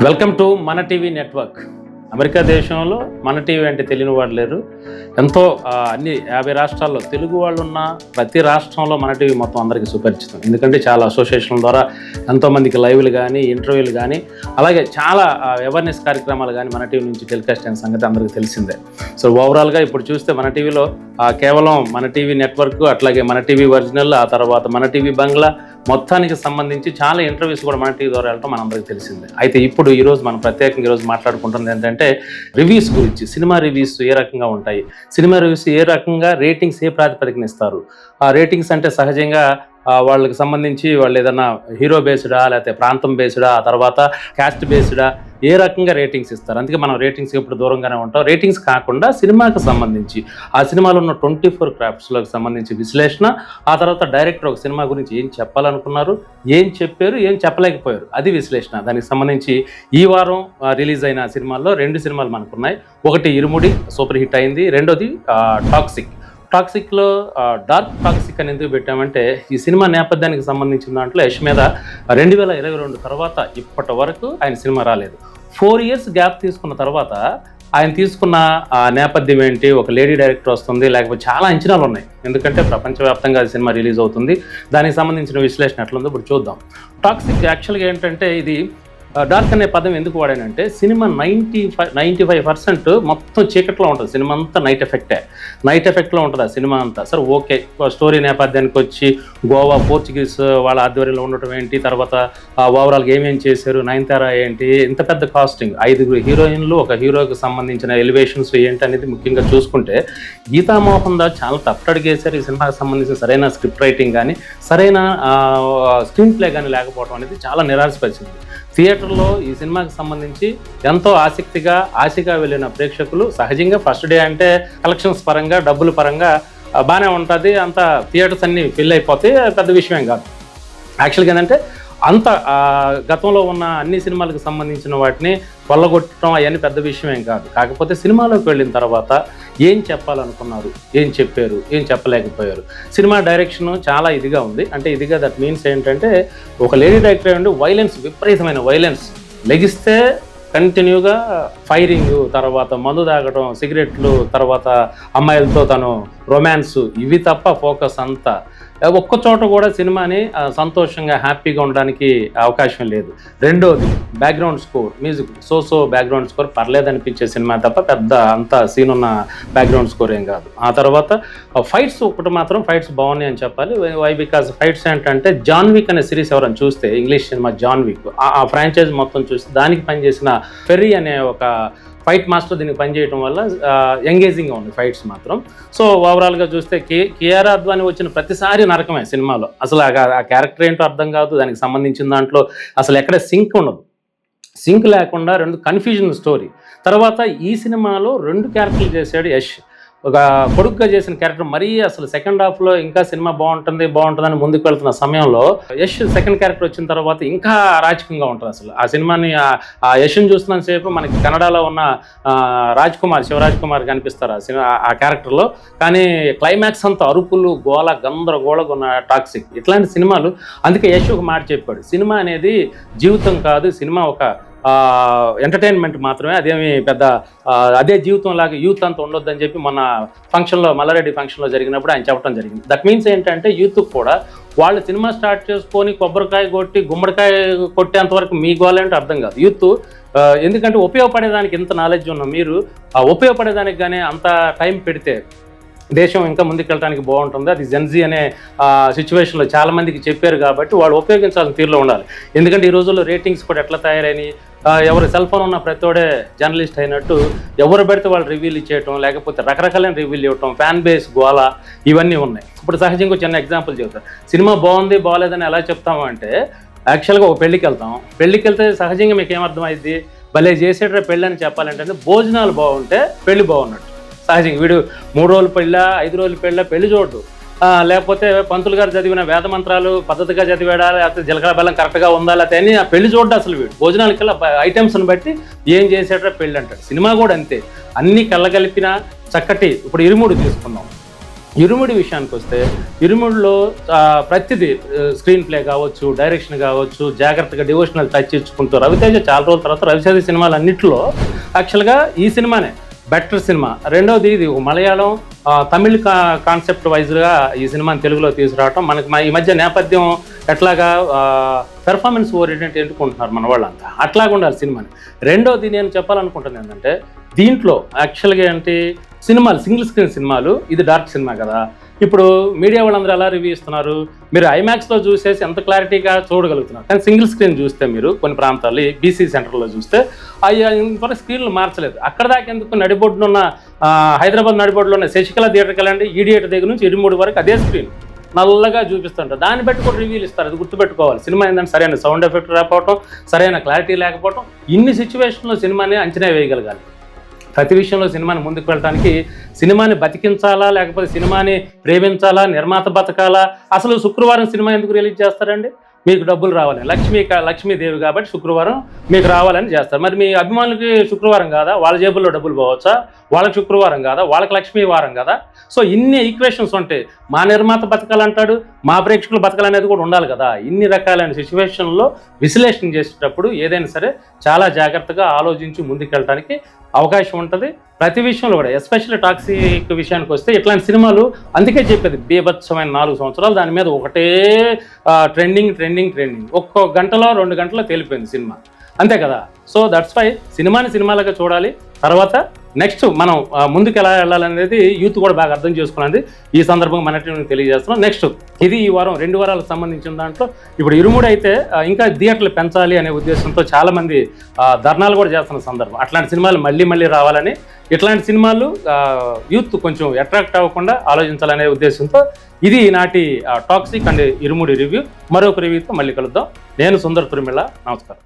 Welcome to మన TV network. America దేశంలో మన టీవీ అంటే తెలియని వాళ్ళు లేరు. ఎంతో అన్ని 50 రాష్ట్రాల్లో తెలుగు వాళ్ళు ఉన్న ప్రతి రాష్ట్రంలో మన టీవీ మొత్తం అందరికీ సుపరిచితం. ఎందుకంటే చాలా అసోసియేషన్ల ద్వారా ఎంతోమందికి లైవ్లు కానీ ఇంటర్వ్యూలు కానీ అలాగే చాలా అవేర్నెస్ కార్యక్రమాలు కానీ మన టీవీ నుంచి టెలికాస్ట్ అయిన సంగతి అందరికీ తెలిసిందే. సో ఓవరాల్గా ఇప్పుడు చూస్తే మన టీవీలో కేవలం మన టీవీ నెట్వర్క్, అట్లాగే మన టీవీ ఒరిజినల్, ఆ తర్వాత మన టీవీ బంగ్లా మొత్తానికి సంబంధించి చాలా ఇంటర్వ్యూస్ కూడా మన టీవీ ద్వారా వెళ్ళటం మనందరికీ తెలిసిందే. అయితే ఇప్పుడు ఈరోజు మనం ప్రత్యేకంగా ఈరోజు మాట్లాడుకుంటుంది ఏంటంటే రివ్యూస్ గురించి. సినిమా రివ్యూస్ ఏ రకంగా ఉంటాయి, సినిమా రివ్యూస్ ఏ రకంగా రేటింగ్స్ ఏ ప్రాతిపదికన ఇస్తారు. ఆ రేటింగ్స్ అంటే సహజంగా వాళ్ళకి సంబంధించి వాళ్ళు ఏదన్నా హీరో బేస్డా, లేకపోతే ప్రాంతం బేస్డా, ఆ తర్వాత క్యాస్ట్ బేస్డా, ఏ రకంగా రేటింగ్స్ ఇస్తారు. అందుకే మనం రేటింగ్స్ ఎప్పుడు దూరంగానే ఉంటాం. రేటింగ్స్ కాకుండా సినిమాకి సంబంధించి ఆ సినిమాలో ఉన్న 24 క్రాఫ్ట్స్లోకి సంబంధించి విశ్లేషణ, ఆ తర్వాత డైరెక్టర్ ఒక సినిమా గురించి ఏం చెప్పాలనుకున్నారు, ఏం చెప్పారు, ఏం చెప్పలేకపోయారు, అది విశ్లేషణ. దానికి సంబంధించి ఈ వారం రిలీజ్ అయిన సినిమాల్లో 2 సినిమాలు మనకున్నాయి. ఒకటి ఇరుముడి సూపర్ హిట్ అయింది, రెండోది టాక్సిక్లో డార్క్ టాక్సిక్ అని ఎందుకు పెట్టామంటే ఈ సినిమా నేపథ్యానికి సంబంధించిన దాంట్లో యష్ మీద 2022 తర్వాత ఇప్పటి వరకు ఆయన సినిమా రాలేదు. 4 years గ్యాప్ తీసుకున్న తర్వాత ఆయన తీసుకున్న నేపథ్యం ఏంటి, ఒక లేడీ డైరెక్టర్ వస్తుంది, లేకపోతే చాలా అంచనాలు ఉన్నాయి. ఎందుకంటే ప్రపంచవ్యాప్తంగా సినిమా రిలీజ్ అవుతుంది. దానికి సంబంధించిన విశ్లేషణ ఎట్లుందో ఇప్పుడు చూద్దాం. టాక్సిక్ యాక్చువల్గా ఏంటంటే ఇది డార్క్ అనే పదం ఎందుకు వాడానంటే సినిమా 95% మొత్తం చీకట్లో ఉంటుంది. సినిమా అంతా నైట్ ఎఫెక్ట్లో ఉంటుంది ఆ సినిమా అంతా. సరే ఓకే, స్టోరీ నేపథ్యానికి వచ్చి గోవా పోర్చుగీస్ వాళ్ళ ఆధ్వర్యంలో ఉండటం ఏంటి, తర్వాత ఓవరాల్గా ఏమేం చేశారు, నయనతార ఏంటి, ఇంత పెద్ద కాస్టింగ్, 5 హీరోయిన్లు, ఒక హీరోకి సంబంధించిన ఎలివేషన్స్ ఏంటి అనేది ముఖ్యంగా చూసుకుంటే గీతా మోహన్ దాస్ చాలా తప్పు అడిగేశారు. ఈ సినిమాకి సంబంధించిన సరైన స్క్రిప్ట్ రైటింగ్ కానీ సరైన స్క్రీన్ ప్లే కానీ లేకపోవడం అనేది చాలా నిరాశపరిచింది. థియేటర్లో ఈ సినిమాకి సంబంధించి ఎంతో ఆశగా వెళ్ళిన ప్రేక్షకులు సహజంగా ఫస్ట్ డే అంటే కలెక్షన్స్ పరంగా డబ్బుల పరంగా బాగానే ఉంటుంది, అంత థియేటర్స్ అన్నీ ఫిల్ అయిపోతే పెద్ద విషయం కాదు. యాక్చువల్గా ఏంటంటే అంత గతంలో ఉన్న అన్ని సినిమాలకు సంబంధించిన వాటిని కొల్లగొట్టడం అవన్నీ పెద్ద విషయం కాదు. కాకపోతే సినిమాలోకి వెళ్ళిన తర్వాత ఏం చెప్పాలనుకున్నారు, ఏం చెప్పారు, ఏం చెప్పలేకపోయారు. సినిమా డైరెక్షన్ చాలా ఇదిగా ఉంది. అంటే ఇదిగా దట్ మీన్స్ ఏంటంటే ఒక లేడీ డైరెక్టర్ ఉండి వైలెన్స్, విపరీతమైన వైలెన్స్, లెగిస్తే కంటిన్యూగా ఫైరింగ్, తర్వాత మందు తాగడం, సిగరెట్లు, తర్వాత అమ్మాయిలతో తను రొమాన్స్, ఇవి తప్ప ఫోకస్ అంతా ఒక్క చోట కూడా సినిమాని సంతోషంగా హ్యాపీగా ఉండడానికి అవకాశం లేదు. రెండోది background score, music so background score పర్లేదనిపించే సినిమా తప్ప పెద్ద అంత సీన్ ఉన్న బ్యాక్గ్రౌండ్ స్కోర్ ఏం కాదు. ఆ తర్వాత ఫైట్స్ ఒకటి మాత్రం ఫైట్స్ బాగున్నాయి అని చెప్పాలి. వై బికాజ్ ఫైట్స్ ఏంటంటే జాన్ విక్ అనే సిరీస్ ఎవరైనా చూస్తే, ఇంగ్లీష్ సినిమా జాన్ విక్, ఆ ఫ్రాంచైజ్ మొత్తం చూస్తే దానికి పనిచేసిన ఫెర్రీ అనే ఒక ఫైట్ మాస్టర్ దీనికి పనిచేయడం వల్ల ఎంగేజింగ్గా ఉంది ఫైట్స్ మాత్రం. సో ఓవరాల్గా చూస్తే కేఆర్ అద్వాని వచ్చిన ప్రతిసారి నరకమే సినిమాలో. అసలు ఆ క్యారెక్టర్ ఏంటో అర్థం కాదు, దానికి సంబంధించిన దాంట్లో అసలు ఎక్కడ సింక్ ఉండదు. సింక్ లేకుండా 2 కన్ఫ్యూజన్ స్టోరీ. తర్వాత ఈ సినిమాలో 2 క్యారెక్టర్లు చేశాడు యష్. ఒక కొడుకుగా చేసిన క్యారెక్టర్ మరీ అసలు సెకండ్ హాఫ్లో ఇంకా సినిమా బాగుంటుందని ముందుకు వెళ్తున్న సమయంలో యష్ సెకండ్ క్యారెక్టర్ వచ్చిన తర్వాత ఇంకా అరాచకంగా ఉంటుంది. అసలు ఆ సినిమాని ఆ యష్ని చూస్తున్నంత సేపు మనకి కన్నడలో ఉన్న శివరాజ్ కుమార్ కనిపిస్తారు ఆ క్యారెక్టర్లో. కానీ క్లైమాక్స్ అంతా అరుపులు, గోల, గందరగోళగా ఉన్న టాక్సిక్, ఇట్లాంటి సినిమాలు. అందుకే యష్ ఒక మాట చెప్పాడు, సినిమా అనేది జీవితం కాదు, సినిమా ఒక ఎంటర్టైన్మెంట్ మాత్రమే, అదేమి పెద్ద అదే జీవితం లాగా యూత్ అంతా ఉండొద్దని చెప్పి మొన్న ఫంక్షన్లో, మల్లారెడ్డి ఫంక్షన్లో జరిగినప్పుడు ఆయన చెప్పడం జరిగింది. దట్ మీన్స్ ఏంటంటే యూత్కి కూడా వాళ్ళు సినిమా స్టార్ట్ చేసుకొని కొబ్బరికాయ కొట్టి గుమ్మడికాయ కొట్టేంతవరకు మీ గోలంటే అర్థం కాదు. యూత్ ఎందుకంటే ఉపయోగపడేదానికి ఇంత నాలెడ్జ్ ఉన్న మీరు ఉపయోగపడేదానికి కానీ అంత టైం పెడితే దేశం ఇంకా ముందుకెళ్ళడానికి బాగుంటుంది. అది జెన్జీ అనే సిచ్యువేషన్లో చాలామందికి చెప్పారు కాబట్టి వాళ్ళు ఉపయోగించాల్సిన తీరులో ఉండాలి. ఎందుకంటే ఈ రోజుల్లో రేటింగ్స్ కూడా ఎట్లా తయారైనవి, ఎవరు సెల్ ఫోన్ ఉన్న ప్రతివాడే జర్నలిస్ట్ అయినట్టు ఎవరు పెడితే వాళ్ళు రివ్యూలు ఇచ్చేయటం, లేకపోతే రకరకాలైన రివ్యూలు ఇవ్వటం, ఫ్యాన్ బేస్ గోల, ఇవన్నీ ఉన్నాయి. ఇప్పుడు సహజంగా చిన్న ఎగ్జాంపుల్ చెప్తాను. సినిమా బాగుంది బాగోలేదని ఎలా చెప్తాము అంటే, యాక్చువల్గా ఒక పెళ్ళికి వెళ్తే సహజంగా మీకు ఏమర్థమైంది, భలే చేసేట పెళ్ళి అని చెప్పాలంటే భోజనాలు బాగుంటే పెళ్ళి బాగున్నట్టు. సహజంగా వీడు 3 రోజులు పెళ్ళ, 5 రోజులు పెళ్ళి చూడడు. లేకపోతే పంతులు గారు చదివిన వేద మంత్రాలు పద్ధతిగా చదివాడా, లేకపోతే జీలకర్ర బెల్లం కరెక్ట్గా ఉందా, లేకపోతే అని ఆ పెళ్లి చూడ్డా. అసలు వీడు భోజనాలకల్లా ఐటమ్స్ని బట్టి ఏం చేసేట పెళ్ళి అంటాడు. సినిమా కూడా అంతే, అన్ని కళ్ళగలిపిన చక్కటి. ఇప్పుడు ఇరుముడి తీసుకుందాం. ఇరుముడి విషయానికి వస్తే ఇరుముడిలో ప్రతిదీ స్క్రీన్ ప్లే కావచ్చు, డైరెక్షన్ కావచ్చు, జాగ్రత్తగా డివోషనల్ టచ్ ఇచ్చుకుంటూ రవితేజ చాలా రోజుల తర్వాత రవితేజ సినిమాలు అన్నింటిలో యాక్చువల్గా ఈ సినిమానే బెటర్ సినిమా. రెండవది ఇది మలయాళం తమిళ్ కాన్సెప్ట్ వైజ్గా ఈ సినిమాని తెలుగులో తీసుకురావటం. మనకి ఈ మధ్య నేపథ్యం ఎట్లాగా పెర్ఫార్మెన్స్ ఓరియంటెడ్ ఎన్నుకుంటున్నారు మన వాళ్ళంతా, అట్లాగా ఉండాలి సినిమాని. రెండవది నేను చెప్పాలనుకుంటుంది ఏంటంటే దీంట్లో యాక్చువల్గా ఏంటి సినిమాలు సింగిల్ స్క్రీన్ సినిమాలు, ఇది డార్క్ సినిమా కదా. ఇప్పుడు మీడియా వాళ్ళందరూ ఎలా రివ్యూ ఇస్తున్నారు, మీరు ఐమాక్స్లో చూసేసి ఎంత క్లారిటీగా చూడగలుగుతున్నారు. కానీ సింగిల్ స్క్రీన్ చూస్తే మీరు కొన్ని ప్రాంతాల్లో బీసీ సెంటర్లో చూస్తే ఇంతవరకు స్క్రీన్లు మార్చలేదు. అక్కడ దాకా ఎందుకు నడిబొడ్డున ఉన్న హైదరాబాద్ నడిబొడ్డులో ఉన్న శశికళ థియేటర్కి వెళ్ళండి, ఈడియేటర్ దగ్గర నుంచి 23 వరకు అదే స్క్రీన్ నల్లగా చూపిస్తుంటారు. దాన్ని బట్టి కూడా రివ్యూలు ఇస్తారు. అది గుర్తుపెట్టుకోవాలి. సినిమా ఏంటంటే సరైన సౌండ్ ఎఫెక్ట్ రాకపోవటం, సరైన క్లారిటీ లేకపోవటం, ఇన్ని సిచ్యువేషన్లో సినిమాని అంచనా వేయగలగాలి. ప్రతి విషయంలో సినిమాని ముందుకు వెళ్ళడానికి సినిమాని బతికించాలా లేకపోతే సినిమాని ప్రేమించాలా, నిర్మాత బతకాలా? అసలు శుక్రవారం సినిమా ఎందుకు రిలీజ్ చేస్తారండి? మీకు డబ్బులు రావాలని, లక్ష్మీదేవి కాబట్టి శుక్రవారం మీకు రావాలని చేస్తారు. మరి మీ అభిమానులకి శుక్రవారం కాదా? వాళ్ళ జేబుల్లో డబ్బులు పోవచ్చా? వాళ్ళకి శుక్రవారం కాదా? వాళ్ళకి లక్ష్మీ వారం కదా? సో ఇన్ని ఈక్వేషన్స్ ఉంటాయి. మా నిర్మాత బతకాలంటాడు, మా ప్రేక్షకులు బతకాలనేది కూడా ఉండాలి కదా. ఇన్ని రకాలైన సిచ్యువేషన్లో విశ్లేషణ చేసేటప్పుడు ఏదైనా సరే చాలా జాగ్రత్తగా ఆలోచించి ముందుకెళ్ళడానికి అవకాశం ఉంటుంది. ప్రతి విషయంలో కూడా ఎస్పెషల్లీ టాక్సిక్ విషయానికి వస్తే ఇట్లాంటి సినిమాలు అందుకే చెప్పేది బీభత్సమైన 4 సంవత్సరాలు దాని మీద ఒకటే ట్రెండింగ్ ఒక్కో గంటలో 2 గంటలో తేలిపోయింది సినిమా, అంతే కదా. సో దట్స్ వై సినిమాని సినిమాలుగా చూడాలి. తర్వాత నెక్స్ట్ మనం ముందుకు ఎలా వెళ్ళాలనేది యూత్ కూడా బాగా అర్థం చేసుకోవాలని ఈ సందర్భంగా మన టీం తెలియజేస్తున్నాం. నెక్స్ట్ ఇది ఈ వారం 2 వారాలకు సంబంధించిన దాంట్లో ఇప్పుడు ఇరుముడి అయితే ఇంకా థియేటర్లు పెంచాలి అనే ఉద్దేశంతో చాలామంది ధర్నాలు కూడా చేస్తున్న సందర్భం. అట్లాంటి సినిమాలు మళ్ళీ రావాలని, ఇట్లాంటి సినిమాలు యూత్ కొంచెం అట్రాక్ట్ అవ్వకుండా ఆలోచించాలనే ఉద్దేశంతో ఇది నాటి టాక్సిక్ అండ్ ఇరుముడి రివ్యూ. మరొక రివ్యూతో మళ్ళీ కలుద్దాం. నేను సుందర్ తురిమిళ్ళ. నమస్కారం.